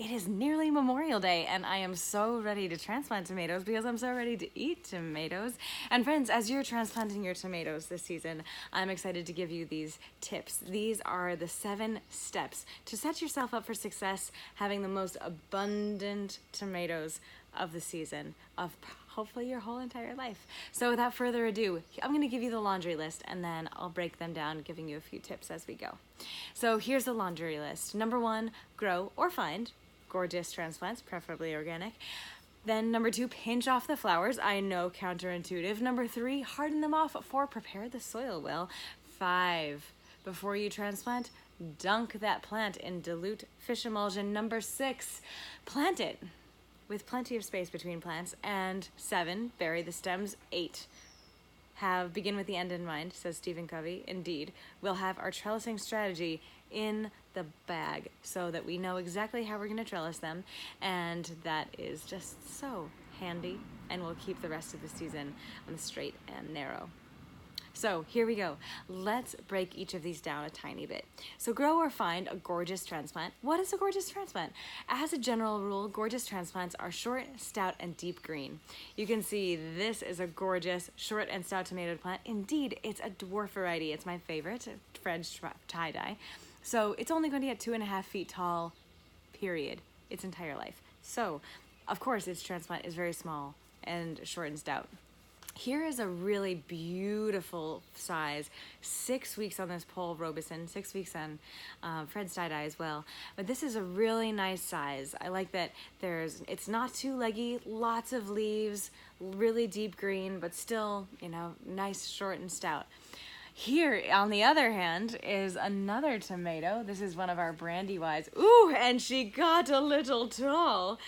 It is nearly Memorial Day, and I am so ready to transplant tomatoes because I'm so ready to eat tomatoes. And friends, as you're transplanting your tomatoes this season, I'm excited to give you these tips. These are the 7 steps to set yourself up for success, having the most abundant tomatoes of the season, of hopefully your whole entire life. So without further ado, I'm going to give you the laundry list, and then I'll break them down, giving you a few tips as we go. So here's the laundry list. Number 1, grow or find gorgeous transplants, preferably organic. Then number 2, pinch off the flowers. I know, counterintuitive. Number 3, harden them off. 4, prepare the soil well. 5, before you transplant, dunk that plant in dilute fish emulsion. Number 6, plant it with plenty of space between plants. And 7, bury the stems. 8, begin with the end in mind, says Stephen Covey. Indeed, we'll have our trellising strategy in the bag so that we know exactly how we're going to trellis them, and that is just so handy, and we'll keep the rest of the season on the straight and narrow. So here we go. Let's break each of these down a tiny bit. So grow or find a gorgeous transplant. What is a gorgeous transplant? As a general rule, gorgeous transplants are short, stout, and deep green. You can see this is a gorgeous short and stout tomato plant. Indeed, it's a dwarf variety. It's my favorite, French tie-dye. So it's only going to get 2.5 feet tall, period, its entire life. So, of course, its transplant is very small and short and stout. Here is a really beautiful size, 6 weeks on this pole Robeson, 6 weeks on Fred's tie-dye as well. But this is a really nice size. I like that it's not too leggy, lots of leaves, really deep green, but still, nice, short and stout. Here, on the other hand, is another tomato. This is one of our Brandywise. Ooh, and she got a little tall.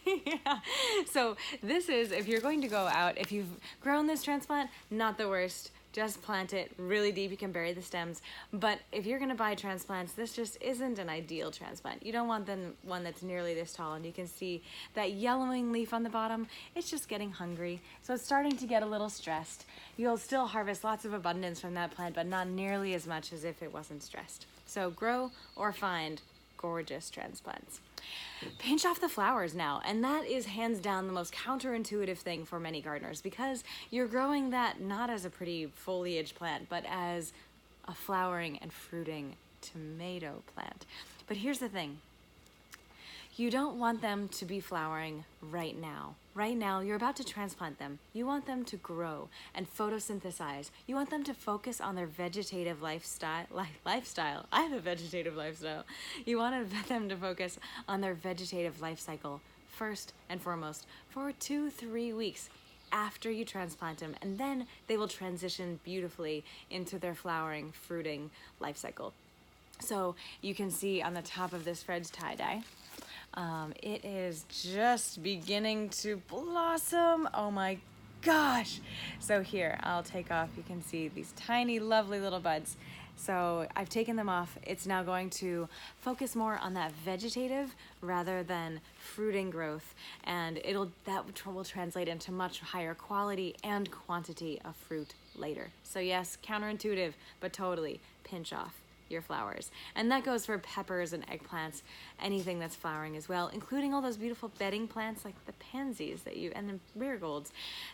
Yeah. So this is, if you're going to go out, if you've grown this transplant, not the worst. Just plant it really deep. You can bury the stems. But if you're going to buy transplants, this just isn't an ideal transplant. You don't want one that's nearly this tall. And you can see that yellowing leaf on the bottom. It's just getting hungry. So it's starting to get a little stressed. You'll still harvest lots of abundance from that plant, but not nearly as much as if it wasn't stressed. So grow or find gorgeous transplants. Pinch off the flowers now, and that is hands down the most counterintuitive thing for many gardeners, because you're growing that not as a pretty foliage plant, but as a flowering and fruiting tomato plant. But here's the thing. You don't want them to be flowering right now. Right now, you're about to transplant them. You want them to grow and photosynthesize. You want them to focus on their vegetative lifestyle. I have a vegetative lifestyle. You want them to focus on their vegetative life cycle first and foremost for 2-3 weeks after you transplant them, and then they will transition beautifully into their flowering, fruiting life cycle. So you can see on the top of this Fred's tie-dye, it is just beginning to blossom. Oh my gosh. So here, I'll take off. You can see these tiny, lovely little buds. So I've taken them off. It's now going to focus more on that vegetative rather than fruiting growth. And that will translate into much higher quality and quantity of fruit later. So yes, counterintuitive, but totally pinch off your flowers. And that goes for peppers and eggplants, anything that's flowering as well, including all those beautiful bedding plants like the pansies and the marigolds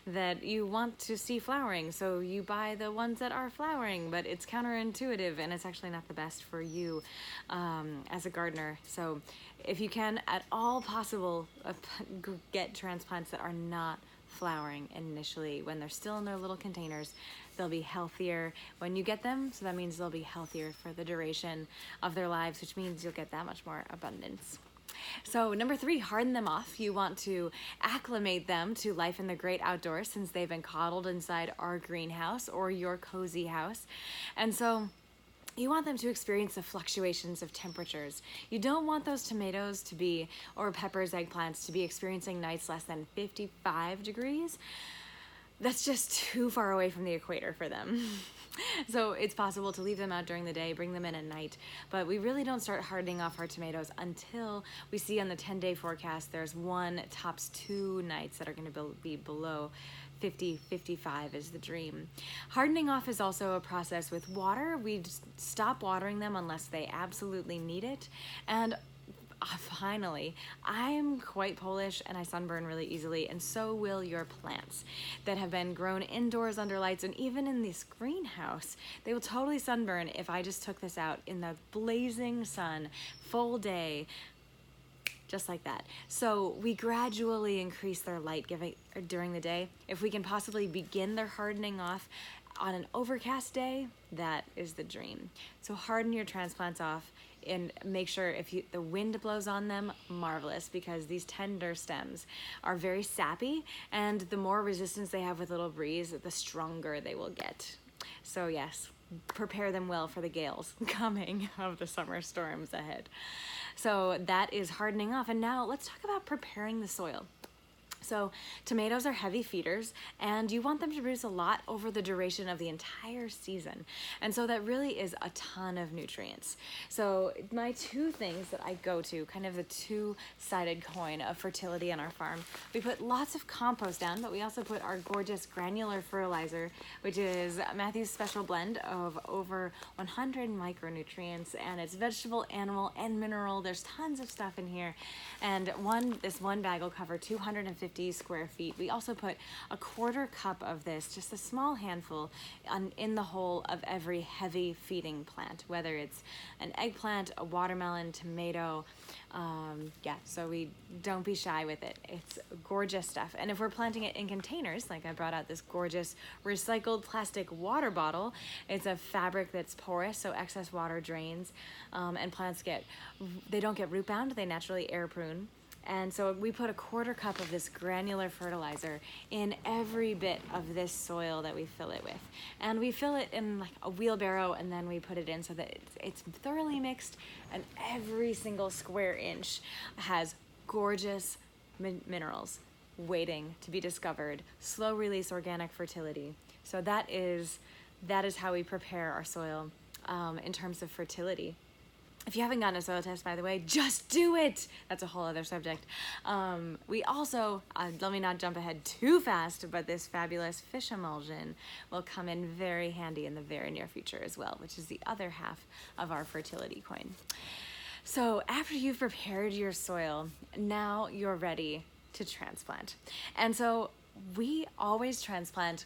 that you want to see flowering. So you buy the ones that are flowering, but it's counterintuitive and it's actually not the best for you as a gardener. So if you can at all possible, get transplants that are not flowering initially when they're still in their little containers. They'll be healthier when you get them, so that means they'll be healthier for the duration of their lives, which means you'll get that much more abundance. So number 3, harden them off. You want to acclimate them to life in the great outdoors since they've been coddled inside our greenhouse or your cozy house. And so you want them to experience the fluctuations of temperatures. You don't want those tomatoes or peppers, eggplants to be experiencing nights less than 55 degrees. That's just too far away from the equator for them. So it's possible to leave them out during the day, bring them in at night, but we really don't start hardening off our tomatoes until we see on the 10-day forecast there's 1, tops 2 nights that are going to be below 50, 55 is the dream. Hardening off is also a process with water. We stop watering them unless they absolutely need it, and finally, I'm quite Polish and I sunburn really easily, and so will your plants that have been grown indoors under lights, and even in this greenhouse. They will totally sunburn if I just took this out in the blazing sun, full day, just like that. So we gradually increase their light giving during the day. If we can possibly begin their hardening off on an overcast day, that is the dream. So harden your transplants off and make sure if the wind blows on them, marvelous, because these tender stems are very sappy, and the more resistance they have with little breeze, the stronger they will get. So yes, prepare them well for the gales coming of the summer storms ahead. So that is hardening off. And now let's talk about preparing the soil. So tomatoes are heavy feeders, and you want them to produce a lot over the duration of the entire season. And so that really is a ton of nutrients. So my two things that I go to, kind of the two-sided coin of fertility on our farm, we put lots of compost down, but we also put our gorgeous granular fertilizer, which is Matthew's special blend of over 100 micronutrients, and it's vegetable, animal, and mineral. There's tons of stuff in here. And this one bag will cover 250 square feet. We also put a quarter cup of this, just a small handful, in the hole of every heavy feeding plant, whether it's an eggplant, a watermelon, tomato. So we don't be shy with it. It's gorgeous stuff. And if we're planting it in containers, like I brought out this gorgeous recycled plastic water bottle, it's a fabric that's porous, so excess water drains, and plants they don't get root bound, they naturally air prune. And so we put a quarter cup of this granular fertilizer in every bit of this soil that we fill it with. And we fill it in like a wheelbarrow, and then we put it in so that it's thoroughly mixed, and every single square inch has gorgeous minerals waiting to be discovered, slow release organic fertility. So that is how we prepare our soil in terms of fertility. If you haven't gotten a soil test, by the way, just do it. That's a whole other subject. We also, let me not jump ahead too fast, but this fabulous fish emulsion will come in very handy in the very near future as well, which is the other half of our fertility coin. So after you've prepared your soil, now you're ready to transplant. And so we always transplant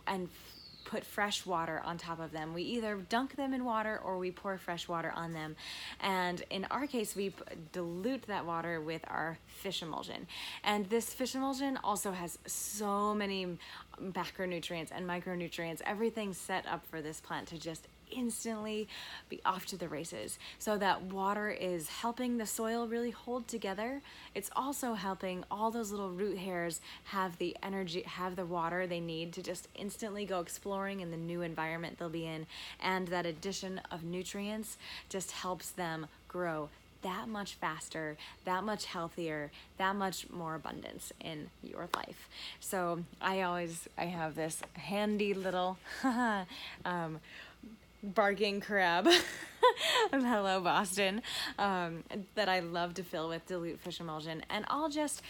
and put fresh water on top of them. We either dunk them in water or we pour fresh water on them. And in our case, we dilute that water with our fish emulsion. And this fish emulsion also has so many macronutrients and micronutrients, everything set up for this plant to just instantly be off to the races. So that water is helping the soil really hold together. It's also helping all those little root hairs have the energy, have the water they need to just instantly go exploring in the new environment they'll be in. And that addition of nutrients just helps them grow that much faster, that much healthier, that much more abundance in your life. So I have this handy little barking crab hello Boston that I love to fill with dilute fish emulsion, and I'll just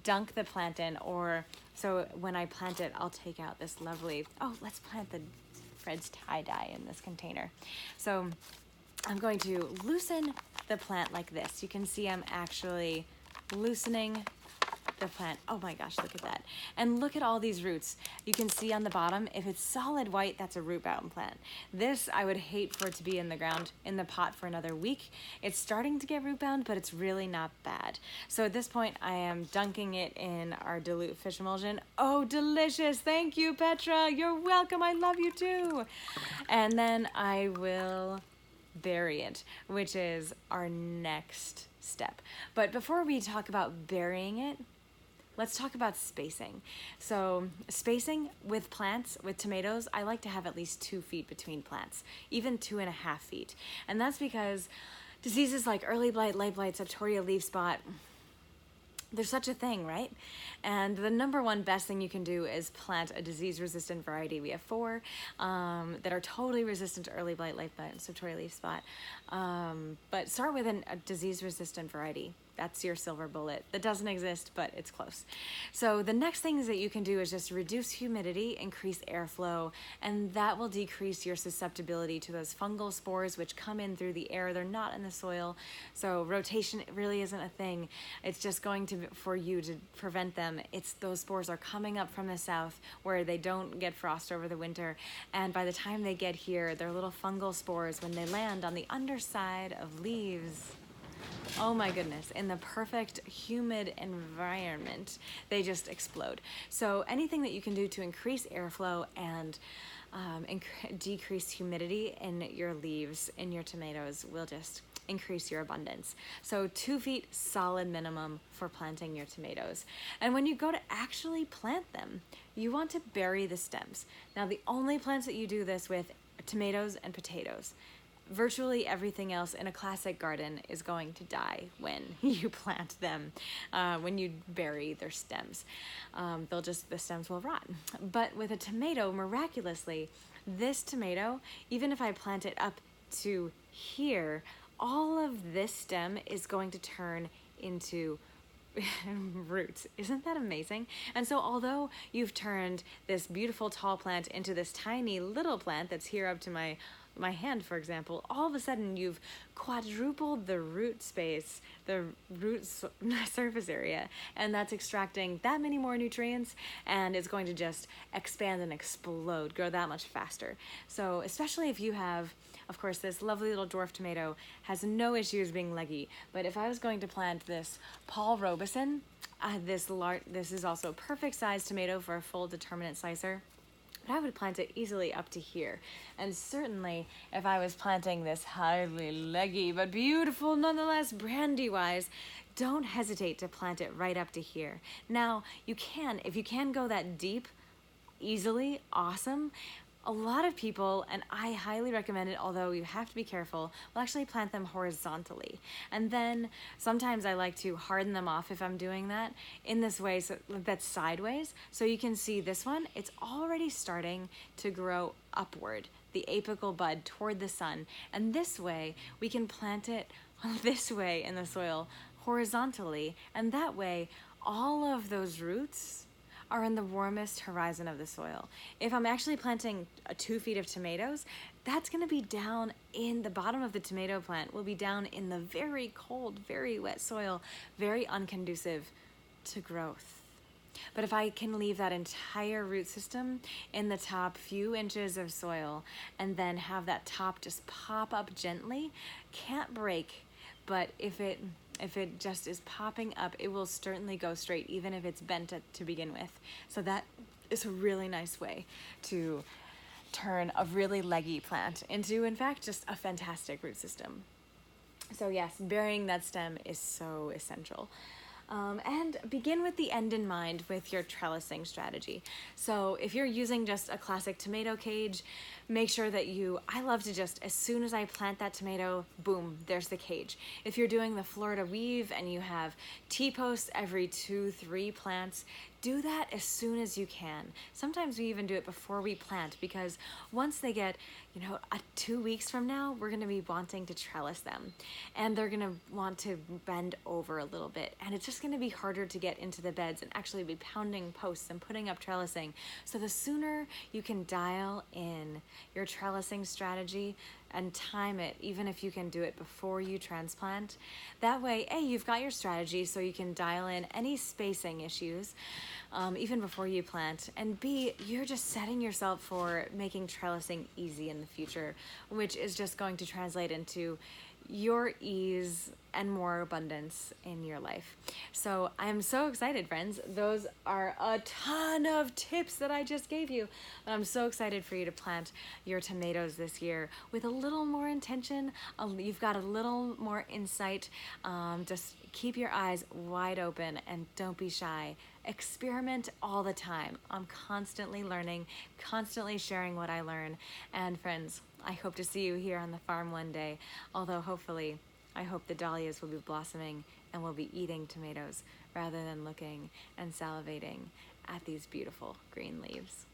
dunk the plant in, or so when I plant it I'll take out this lovely, let's plant the Fred's tie-dye in this container. So I'm going to loosen the plant like this. You can see I'm actually loosening the plant. Oh my gosh, look at that. And look at all these roots. You can see on the bottom, if it's solid white, that's a root bound plant. This, I would hate for it to be in the ground, in the pot for another week. It's starting to get root bound, but it's really not bad. So at this point, I am dunking it in our dilute fish emulsion. Oh, delicious. Thank you, Petra. You're welcome. I love you too. And then I will bury it, which is our next step. But before we talk about burying it, let's talk about spacing. So spacing with plants, with tomatoes, I like to have at least 2 feet between plants, even 2.5 feet. And that's because diseases like early blight, late blight, septoria leaf spot, there's such a thing, right? And the number one best thing you can do is plant a disease-resistant variety. We have 4 that are totally resistant to early blight, late blight, and septoria leaf spot. But start with a disease-resistant variety. That's your silver bullet. That doesn't exist, but it's close. So the next things that you can do is just reduce humidity, increase airflow, and that will decrease your susceptibility to those fungal spores which come in through the air. They're not in the soil. So rotation really isn't a thing. It's just going to, for you to prevent them. It's those spores are coming up from the south where they don't get frost over the winter. And by the time they get here, they're little fungal spores. When they land on the underside of leaves, oh my goodness, in the perfect humid environment, they just explode. So anything that you can do to increase airflow and decrease humidity in your leaves, in your tomatoes, will just increase your abundance. So 2 feet solid minimum for planting your tomatoes. And when you go to actually plant them, you want to bury the stems. Now the only plants that you do this with are tomatoes and potatoes. Virtually everything else in a classic garden is going to die when you plant them, when you bury their stems. The stems will rot. But with a tomato, miraculously, this tomato, even if I plant it up to here, all of this stem is going to turn into roots. Isn't that amazing? And so although you've turned this beautiful tall plant into this tiny little plant that's here up to my hand, for example, all of a sudden you've quadrupled the root space, the root surface area, and that's extracting that many more nutrients, and it's going to just expand and explode, grow that much faster. So especially if you have, of course, this lovely little dwarf tomato has no issues being leggy, but if I was going to plant this Paul Robeson, this is also a perfect size tomato for a full determinate slicer. But I would plant it easily up to here. And certainly if I was planting this highly leggy but beautiful nonetheless brandy-wise, don't hesitate to plant it right up to here. Now, if you can go that deep easily, awesome. A lot of people, and I highly recommend it, although you have to be careful, will actually plant them horizontally. And then sometimes I like to harden them off if I'm doing that in this way, so that's sideways. So you can see this one, it's already starting to grow upward, the apical bud toward the sun. And this way, we can plant it this way in the soil horizontally. And that way, all of those roots are in the warmest horizon of the soil. If I'm actually planting 2 feet of tomatoes, that's gonna be down in the bottom of the tomato plant, will be down in the very cold, very wet soil, very unconducive to growth. But if I can leave that entire root system in the top few inches of soil and then have that top just pop up gently, can't break, but if it just is popping up, it will certainly go straight, even if it's bent to begin with. So that is a really nice way to turn a really leggy plant into, in fact, just a fantastic root system. So yes, burying that stem is so essential. And begin with the end in mind with your trellising strategy. So if you're using just a classic tomato cage, make sure that I love to just, as soon as I plant that tomato, boom, there's the cage. If you're doing the Florida weave and you have T-posts every 2-3 plants, do that as soon as you can. Sometimes we even do it before we plant, because once they get, 2 weeks from now, we're gonna be wanting to trellis them, and they're gonna want to bend over a little bit, and it's just gonna be harder to get into the beds and actually be pounding posts and putting up trellising. So the sooner you can dial in your trellising strategy and time it, even if you can do it before you transplant. That way, A, you've got your strategy so you can dial in any spacing issues even before you plant, and B, you're just setting yourself for making trellising easy in the future, which is just going to translate into your ease and more abundance in your life. So I'm so excited, friends. Those are a ton of tips that I just gave you. And I'm so excited for you to plant your tomatoes this year with a little more intention. You've got a little more insight. Just keep your eyes wide open and don't be shy. Experiment all the time. I'm constantly learning, constantly sharing what I learn. And friends, I hope to see you here on the farm one day, although hopefully I hope the dahlias will be blossoming and we'll be eating tomatoes rather than looking and salivating at these beautiful green leaves.